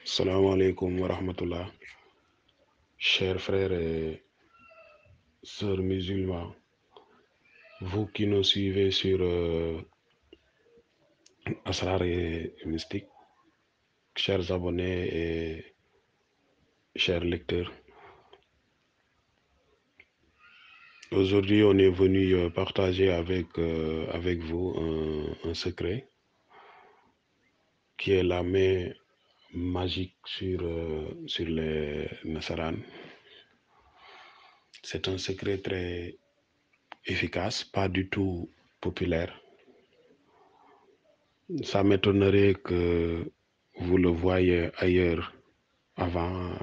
Salam alaikum wa rahmatullah. Chers frères et sœurs musulmans, vous qui nous suivez sur Asrar et Mystique, chers abonnés et chers lecteurs, aujourd'hui on est venu partager avec vous un secret qui est la main magique sur les Nassaran. C'est un secret très efficace, pas du tout populaire. Ça m'étonnerait que vous le voyez ailleurs avant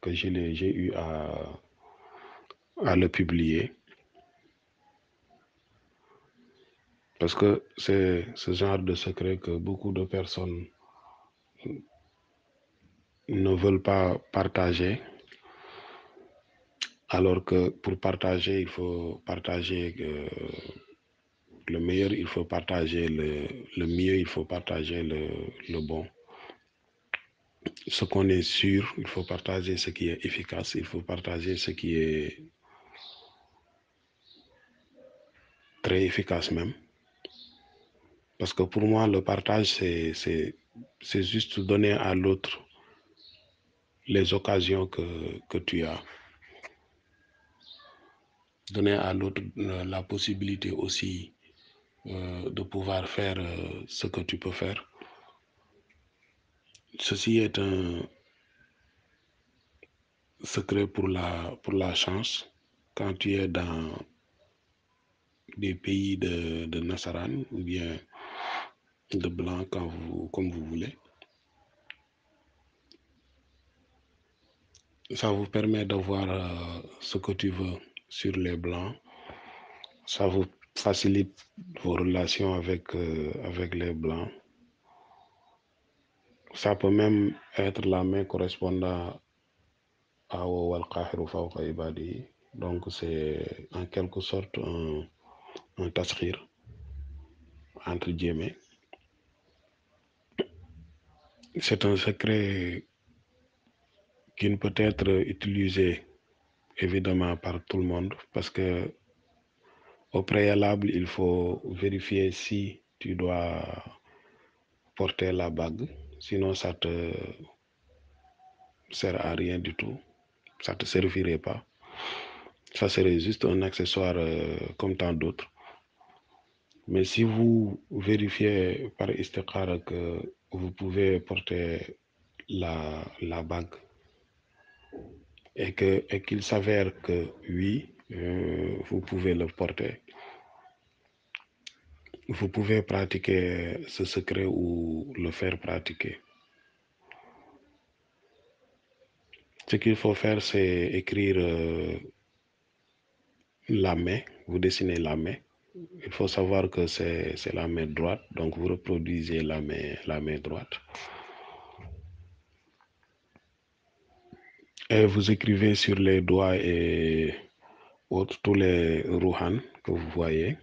que j'ai eu à le publier. Parce que c'est ce genre de secret que beaucoup de personnes ne veulent pas partager. Alors que pour partager, il faut partager le meilleur, il faut partager le mieux, il faut partager le bon. Ce qu'on est sûr, il faut partager ce qui est efficace, il faut partager ce qui est très efficace même. Parce que pour moi, le partage, c'est juste donner à l'autre les occasions que tu as. Donner à l'autre la possibilité aussi de pouvoir faire ce que tu peux faire. Ceci est un secret pour la chance. Quand tu es dans des pays de Nassaran ou bien de blanc, comme vous voulez, ça vous permet d'avoir ce que tu veux sur les blancs. Ça vous facilite vos relations avec les blancs. Ça peut même être la main correspondant à Wal Qahiru Fawqa Ibadi. Donc c'est en quelque sorte un taskhir, entre guillemets. C'est un secret qui ne peut être utilisé évidemment par tout le monde parce que au préalable, il faut vérifier si tu dois porter la bague. Sinon, ça te sert à rien du tout. Ça ne te servirait pas. Ça serait juste un accessoire comme tant d'autres. Mais si vous vérifiez par istikhara que vous pouvez porter la bague et qu'il s'avère que oui, vous pouvez le porter, vous pouvez pratiquer ce secret ou le faire pratiquer. Ce qu'il faut faire, c'est écrire la main, vous dessinez la main. Il faut savoir que c'est la main droite, donc vous reproduisez la main droite. Et vous écrivez sur les doigts et autres, tous les rouhan que vous voyez.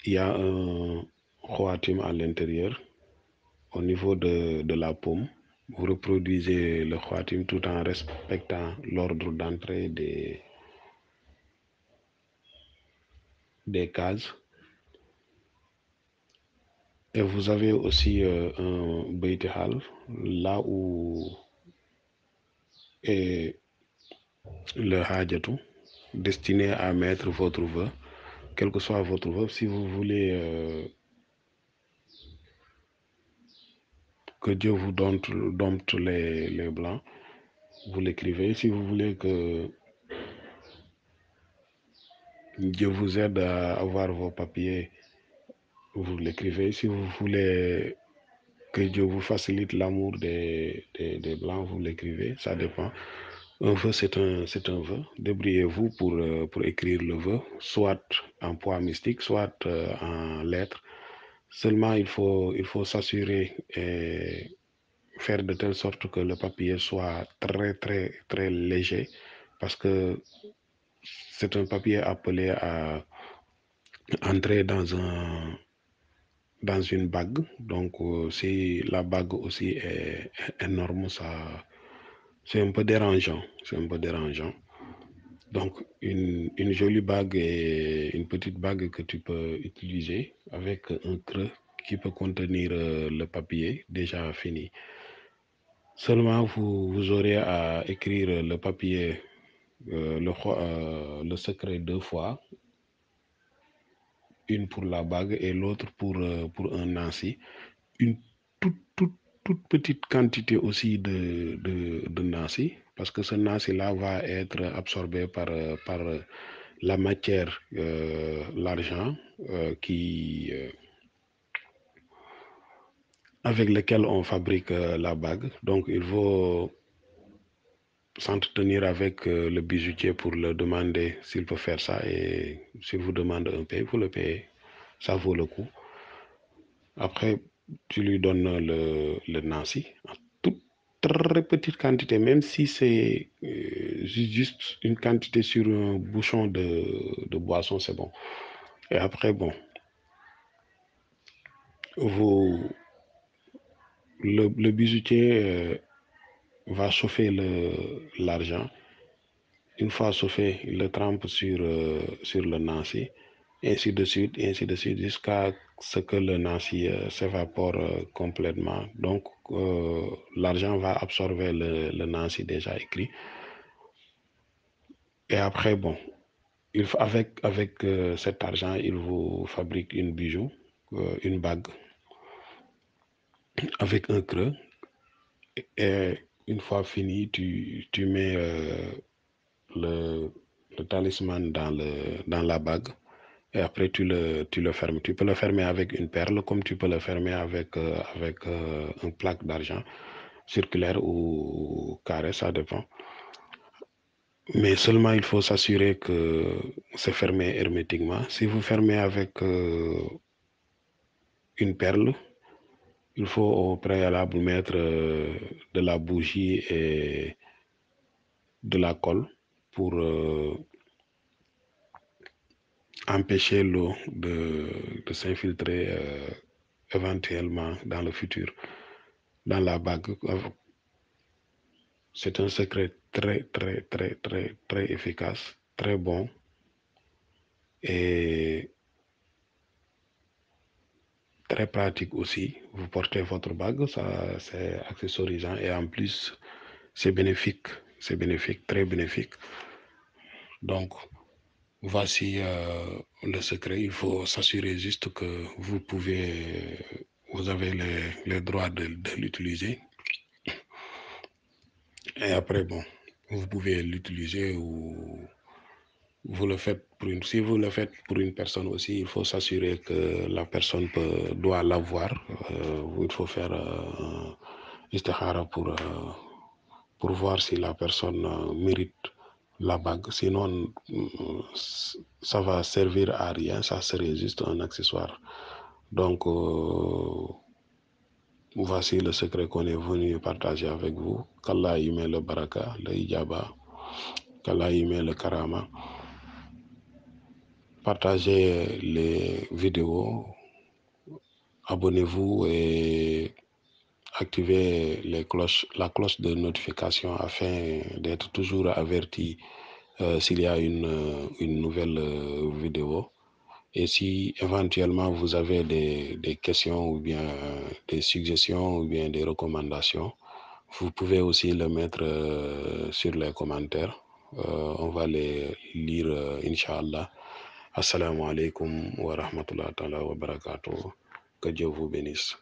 Il y a un khawatim à l'intérieur, au niveau de la paume. Vous reproduisez le khawatim tout en respectant l'ordre d'entrée des cases. Et vous avez aussi un Beitihal, là où est le Hajatou, destiné à mettre votre vœu, quel que soit votre vœu. Si vous voulez que Dieu vous dompte les blancs, vous l'écrivez. Si vous voulez que Dieu vous aide à avoir vos papiers, vous l'écrivez. Si vous voulez que Dieu vous facilite l'amour des blancs, vous l'écrivez. Ça dépend. Un vœu, c'est un vœu. Débrouillez-vous pour écrire le vœu, soit en poids mystique, soit en lettres. Seulement, il faut s'assurer et faire de telle sorte que le papier soit très, très, très léger parce que c'est un papier appelé à entrer dans un dans une bague. Donc, si la bague aussi est énorme, c'est un peu dérangeant. C'est un peu dérangeant. Donc, une jolie bague et une petite bague que tu peux utiliser avec un creux qui peut contenir le papier déjà fini. Seulement, vous aurez à écrire le papier, le secret 2 fois, une pour la bague et l'autre pour un Nancy. Une toute petite quantité aussi de Nancy, parce que ce Nancy-là va être absorbé par la matière, l'argent, avec lequel on fabrique la bague. Donc, il faut s'entretenir avec le bijoutier pour le demander s'il peut faire ça. Et s'il vous demande un paye, vous le payez. Ça vaut le coup. Après, tu lui donnes le Nancy en toute très petite quantité, même si c'est juste une quantité sur un bouchon de boisson, c'est bon. Et après, bon, le bijoutier va chauffer l'argent. Une fois chauffé, il le trempe sur le Nancy, ainsi de suite, jusqu'à ce que le Nancy s'évapore complètement. Donc, l'argent va absorber le Nancy déjà écrit. Et après, bon, avec cet argent, il vous fabrique une bijou, une bague avec un creux. Et une fois fini, tu mets le, le talisman dans la bague. Et après, tu le fermes. Tu peux le fermer avec une perle, comme tu peux le fermer avec une plaque d'argent, circulaire ou carré, ça dépend. Mais seulement, il faut s'assurer que c'est fermé hermétiquement. Si vous fermez avec une perle, il faut au préalable mettre de la bougie et de la colle pour empêcher l'eau de s'infiltrer éventuellement dans le futur, dans la bague. C'est un secret très efficace, très bon et très pratique aussi. Vous portez votre bague, ça c'est accessorisant et en plus c'est bénéfique. C'est bénéfique, très bénéfique. Donc voici le secret. Il faut s'assurer juste que vous avez les droits de l'utiliser. Et après, bon, vous pouvez l'utiliser ou vous le faites si vous le faites pour une personne aussi, il faut s'assurer que la personne doit l'avoir. Il faut faire istihara pour voir si la personne mérite la bague. Sinon, ça va servir à rien, ça serait juste un accessoire. Donc, voici le secret qu'on est venu partager avec vous. Qu'Allah y met le baraka, le hijaba, qu'Allah y met le karama. Partagez les vidéos, abonnez-vous et activez la cloche de notification afin d'être toujours averti s'il y a une nouvelle vidéo. Et si éventuellement vous avez des questions ou bien des suggestions ou bien des recommandations, vous pouvez aussi le mettre sur les commentaires. On va les lire, Inch'Allah. Assalamu alaikum wa rahmatullahi wa barakatuh. Que Dieu vous bénisse.